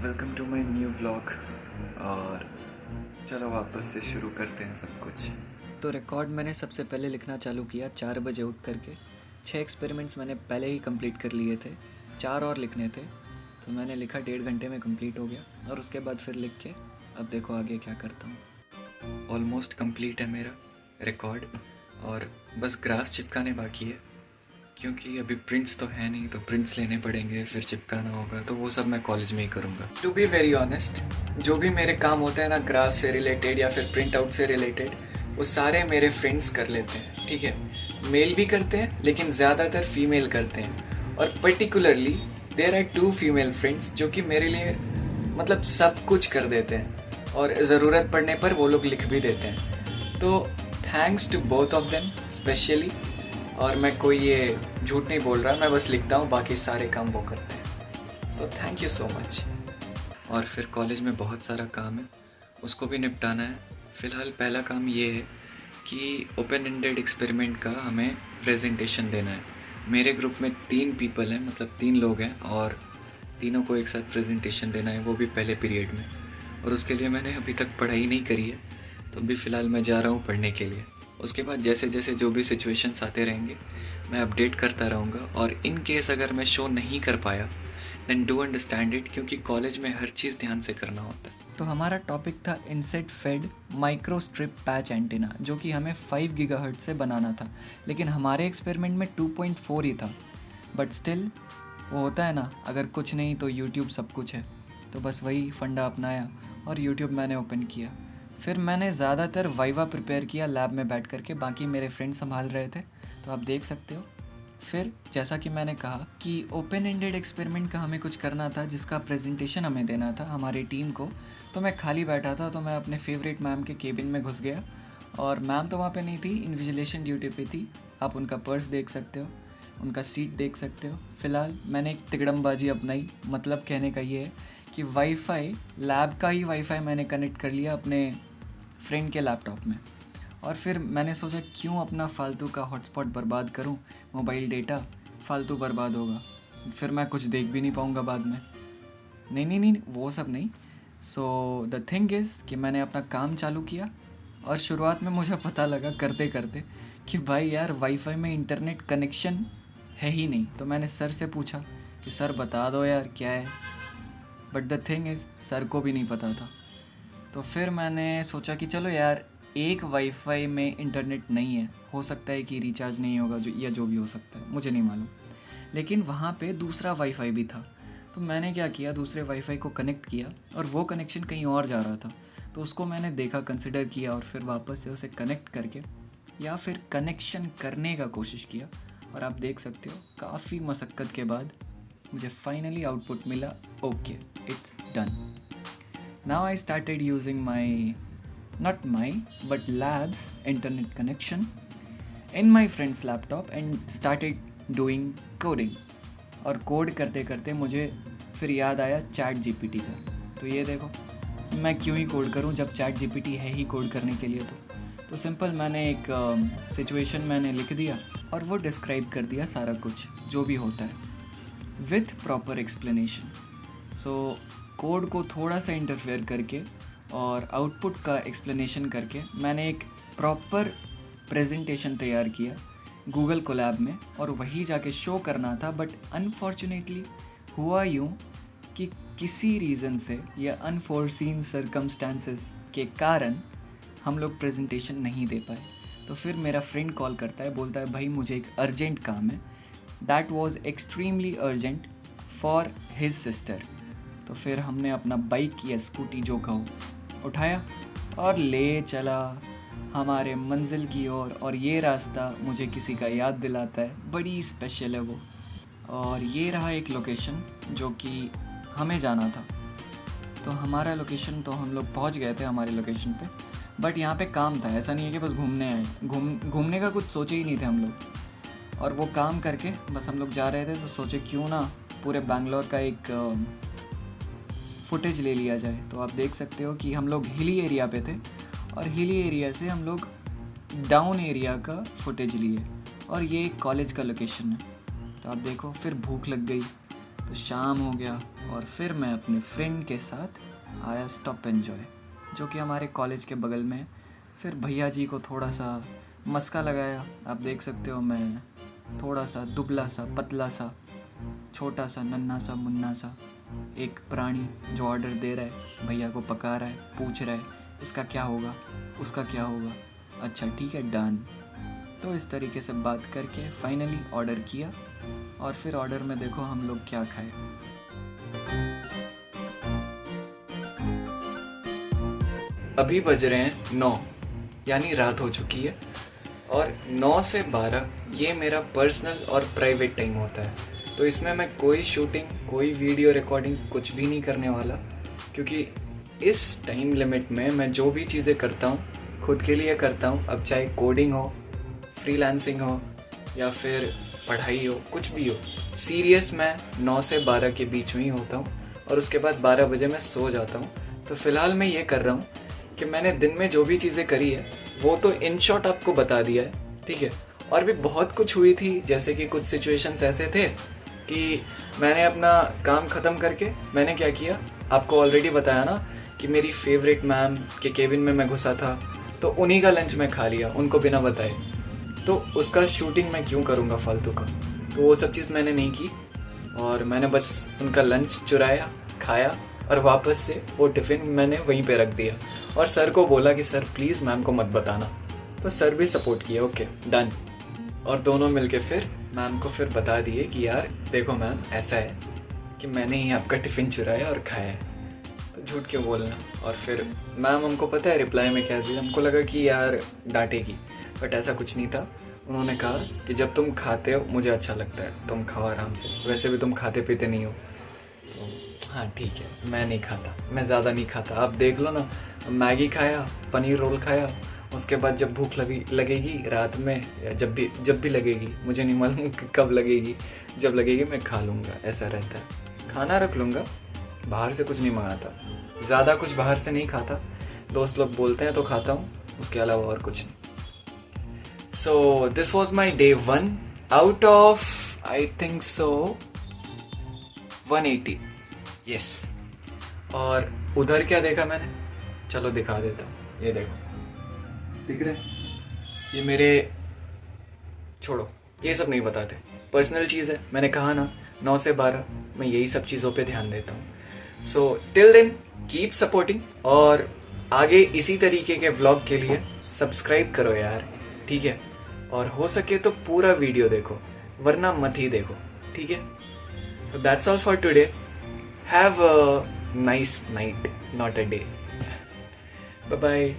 Welcome to my new vlog. और चलो वापस से शुरू करते हैं सब कुछ। तो रिकॉर्ड मैंने सबसे पहले लिखना चालू किया 4 बजे उठ करके। 6 एक्सपेरिमेंट्स मैंने पहले ही कंप्लीट कर लिए थे, 4 और लिखने थे, तो मैंने लिखा 1.5 घंटे में कंप्लीट हो गया। और उसके बाद फिर लिख के अब देखो आगे क्या करता हूँ। ऑलमोस्ट कंप्लीट है मेरा रिकॉर्ड और बस ग्राफ चिपकाने बाकी है, क्योंकि अभी प्रिंट्स तो है नहीं, तो प्रिंट्स लेने पड़ेंगे, फिर चिपकाना होगा, तो वो सब मैं कॉलेज में ही करूँगा। टू बी वेरी ऑनेस्ट, जो भी मेरे काम होते हैं ना ग्राफ से रिलेटेड या फिर प्रिंट आउट से रिलेटेड, वो सारे मेरे फ्रेंड्स कर लेते हैं, ठीक है। मेल भी करते हैं लेकिन ज़्यादातर फीमेल करते हैं। और particularly there are 2 female friends जो कि मेरे लिए मतलब सब कुछ कर देते हैं और ज़रूरत पड़ने पर वो लोग लिख भी देते हैं। तो thanks to both of them specially. और मैं कोई ये झूठ नहीं बोल रहा, मैं बस लिखता हूँ, बाकी सारे काम वो करते हैं। So thank you so much. और फिर कॉलेज में बहुत सारा काम है, उसको भी निपटाना है। फ़िलहाल पहला काम ये है कि ओपन एंडेड एक्सपेरिमेंट का हमें प्रेजेंटेशन देना है। मेरे ग्रुप में 3 पीपल हैं, मतलब 3 लोग हैं, और तीनों को एक साथ प्रेजेंटेशन देना है, वो भी पहले पीरियड में। और उसके लिए मैंने अभी तक पढ़ाई नहीं करी है, तो अभी फ़िलहाल मैं जा रहा हूँ पढ़ने के लिए। उसके बाद जैसे जैसे जो भी सिचुएशंस आते रहेंगे मैं अपडेट करता रहूँगा। और इन केस अगर मैं शो नहीं कर पाया देन डू अंडरस्टैंड इट, क्योंकि कॉलेज में हर चीज़ ध्यान से करना होता है। तो हमारा टॉपिक था inset fed microstrip patch antenna, जो कि हमें 5 गीगाहर्ट्ज से बनाना था, लेकिन हमारे एक्सपेरिमेंट में 2.4 ही था। बट स्टिल वो होता है ना, अगर कुछ नहीं तो यूट्यूब सब कुछ है। तो बस वही फंडा अपनाया और यूट्यूब मैंने ओपन किया। फिर मैंने ज़्यादातर वाइवा प्रिपेयर किया लैब में बैठ करके, बाकी मेरे फ्रेंड संभाल रहे थे, तो आप देख सकते हो। फिर जैसा कि मैंने कहा कि ओपन एंडेड एक्सपेरिमेंट का हमें कुछ करना था, जिसका प्रेजेंटेशन हमें देना था हमारी टीम को। तो मैं खाली बैठा था, तो मैं अपने फेवरेट मैम के केबिन में घुस गया। और मैम तो वहाँ पे नहीं थी, इन्विजिलेशन ड्यूटी पे थी। आप उनका पर्स देख सकते हो, उनका सीट देख सकते हो। फ़िलहाल मैंने एक तिगड़मबाजी अपनाई, मतलब कहने का ये है कि वाईफाई, लैब का ही वाईफाई मैंने कनेक्ट कर लिया अपने फ्रेंड के लैपटॉप में। और फिर मैंने सोचा क्यों अपना फालतू का हॉटस्पॉट बर्बाद करूं, मोबाइल डेटा फालतू बर्बाद होगा, फिर मैं कुछ देख भी नहीं पाऊंगा बाद में। नहीं, वो सब नहीं। सो द थिंग इज़ कि मैंने अपना काम चालू किया। और शुरुआत में मुझे पता लगा करते करते कि भाई यार वाईफाई में इंटरनेट कनेक्शन है ही नहीं। तो मैंने सर से पूछा कि सर बता दो यार क्या है। But the thing is sir को भी नहीं पता था। तो फिर मैंने सोचा कि चलो यार, एक वाईफाई में इंटरनेट नहीं है, हो सकता है कि रिचार्ज नहीं होगा या जो भी हो सकता है, मुझे नहीं मालूम। लेकिन वहाँ पे दूसरा वाईफाई भी था। तो मैंने क्या किया, दूसरे वाईफाई को कनेक्ट किया, और वो कनेक्शन कहीं और जा रहा था। तो उसको मैंने देखा, कंसिडर किया, और फिर वापस से उसे कनेक्ट करके या फिर कनेक्शन करने का कोशिश किया। और आप देख सकते हो काफ़ी मशक्क़त के बाद मुझे फाइनली आउटपुट मिला, okay it's done. Now I started using not my, but lab's internet connection in my friend's laptop and started doing coding. और कोड करते करते मुझे फिर याद आया चैट जीपीटी का। तो ये देखो, मैं क्यों ही कोड करूं जब चैट जीपीटी है ही कोड करने के लिए। तो सिंपल मैंने एक सिचुएशन मैंने लिख दिया और वो डिस्क्राइब कर दिया सारा कुछ जो भी होता है with proper explanation. So code को थोड़ा सा इंटरफेयर करके और आउटपुट का एक्सप्लेनेशन करके मैंने एक प्रॉपर प्रेजेंटेशन तैयार किया गूगल कोलैब में, और वही जाके शो करना था। बट अनफॉर्चुनेटली हुआ यूँ कि किसी रीज़न से या अनफोर्सीन सर्कमस्टांसेस के कारण हम लोग प्रेजेंटेशन नहीं दे पाए। तो फिर मेरा फ्रेंड कॉल करता है, बोलता है भाई मुझे एक अर्जेंट काम है। That was extremely urgent for his sister. तो फिर हमने अपना बाइक या स्कूटी जो कहो उठाया और ले चला हमारे मंजिल की ओर। और ये रास्ता मुझे किसी का याद दिलाता है, बड़ी स्पेशल है वो। और ये रहा एक लोकेशन जो कि हमें जाना था। तो हमारा लोकेशन, तो हम लोग पहुंच गए थे हमारे लोकेशन पे। बट यहाँ पे काम था, ऐसा नहीं है कि बस घूमने आए। घूमने का कुछ सोचे ही नहीं थे हम लोग। और वो काम करके बस हम लोग जा रहे थे, तो सोचे क्यों ना पूरे बैंगलोर का एक फुटेज ले लिया जाए। तो आप देख सकते हो कि हम लोग हिली एरिया पे थे, और हिली एरिया से हम लोग डाउन एरिया का फुटेज लिए, और ये एक कॉलेज का लोकेशन है। तो आप देखो, फिर भूख लग गई, तो शाम हो गया, और फिर मैं अपने फ्रेंड के साथ आया स्टॉप एन्जॉय, जो कि हमारे कॉलेज के बगल में है। फिर भैया जी को थोड़ा सा मस्का लगाया। आप देख सकते हो मैं थोड़ा सा दुबला सा, पतला सा, छोटा सा, नन्हा सा, मुन्ना सा एक प्राणी जो ऑर्डर दे रहा है, भैया को पका रहा है, पूछ रहा है इसका क्या होगा, उसका क्या होगा, अच्छा ठीक है डन। तो इस तरीके से बात करके फाइनली ऑर्डर किया। और फिर ऑर्डर में देखो हम लोग क्या खाए। अभी बज रहे हैं 9, यानी रात हो चुकी है। और 9 से 12 ये मेरा पर्सनल और प्राइवेट टाइम होता है। तो इसमें मैं कोई शूटिंग, कोई वीडियो रिकॉर्डिंग कुछ भी नहीं करने वाला, क्योंकि इस टाइम लिमिट में मैं जो भी चीज़ें करता हूँ खुद के लिए करता हूँ। अब चाहे कोडिंग हो, फ्रीलांसिंग हो या फिर पढ़ाई हो, कुछ भी हो, सीरियस मैं 9 से 12 के बीच में ही होता हूँ। और उसके बाद 12 बजे मैं सो जाता हूँ। तो फिलहाल मैं ये कर रहा हूँ कि मैंने दिन में जो भी चीज़ें करी है वो तो इन शॉर्ट आपको बता दिया है, ठीक है। और भी बहुत कुछ हुई थी, जैसे कि कुछ सिचुएशंस ऐसे थे कि मैंने अपना काम ख़त्म करके मैंने क्या किया, आपको ऑलरेडी बताया ना कि मेरी फेवरेट मैम के केबिन में मैं घुसा था, तो उन्हीं का लंच मैं खा लिया उनको बिना बताए। तो उसका शूटिंग मैं क्यों करूँगा फालतू का। तो वो सब चीज़ मैंने नहीं की और मैंने बस उनका लंच चुराया, खाया और वापस से वो टिफ़िन मैंने वहीं पे रख दिया। और सर को बोला कि सर प्लीज़ मैम को मत बताना। तो सर भी सपोर्ट किया, ओके डन। और दोनों मिलके फिर मैम को फिर बता दिए कि यार देखो मैम ऐसा है कि मैंने ही आपका टिफ़िन चुराया और खाया है, तो झूठ क्यों बोलना। और फिर मैम हमको पता है रिप्लाई में क्या दी, हमको लगा कि यार डांटेगी, बट ऐसा कुछ नहीं था। उन्होंने कहा कि जब तुम खाते हो मुझे अच्छा लगता है, तुम खाओ आराम से, वैसे भी तुम खाते पीते नहीं हो। तो हाँ ठीक है, मैं नहीं खाता, मैं ज़्यादा नहीं खाता। आप देख लो ना, मैगी खाया, पनीर रोल खाया, उसके बाद जब भूख लगेगी रात में या जब भी लगेगी, मुझे नहीं मालूम कि कब लगेगी, जब लगेगी मैं खा लूँगा। ऐसा रहता है, खाना रख लूँगा, बाहर से कुछ नहीं मंगाता, ज़्यादा कुछ बाहर से नहीं खाता। दोस्त लोग बोलते हैं तो खाता हूँ, उसके अलावा और कुछ नहीं। So this was my day 1 out of I think so 180, yes. और उधर क्या देखा मैंने, चलो दिखा देता हूँ। ये देखो, दिख रहे हैं ये मेरे, छोड़ो ये सब नहीं बताते, पर्सनल चीज़ है। मैंने कहा ना 9 से 12 मैं यही सब चीज़ों पे ध्यान देता हूँ। So till then keep supporting, और आगे इसी तरीके के व्लॉग के लिए सब्सक्राइब करो यार, ठीक है। और हो सके तो पूरा वीडियो देखो, वरना मत ही देखो, ठीक है। So that's all for today, have a nice night, not a day. Bye bye.